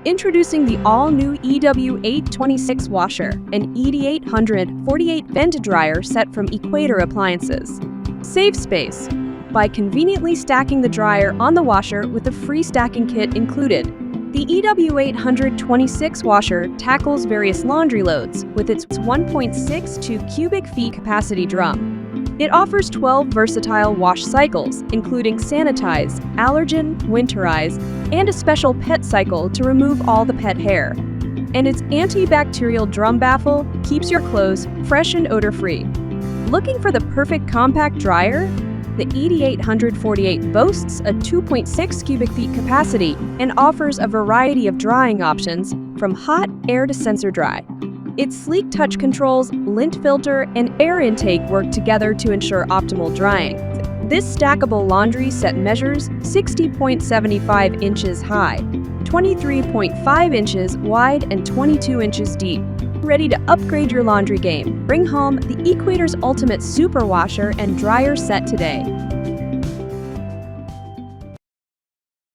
Introducing the all-new EW826 washer, an ED800 48 vent dryer set from Equator appliances. Save space by conveniently stacking the dryer on the washer with a free stacking kit included. The EW826 washer tackles various laundry loads with its 1.62 cubic feet capacity drum. It offers 12 versatile wash cycles, including sanitize, allergen, winterize, and a special pet cycle to remove all the pet hair. And its antibacterial drum baffle keeps your clothes fresh and odor-free. Looking for the perfect compact dryer? The ED848 boasts a 2.6 cubic feet capacity and offers a variety of drying options, from hot air to sensor dry. Its sleek touch controls, lint filter, and air intake work together to ensure optimal drying. This stackable laundry set measures 60.75 inches high, 23.5 inches wide, and 22 inches deep. Ready to upgrade your laundry game? Bring home the Equator's ultimate super washer and dryer set today.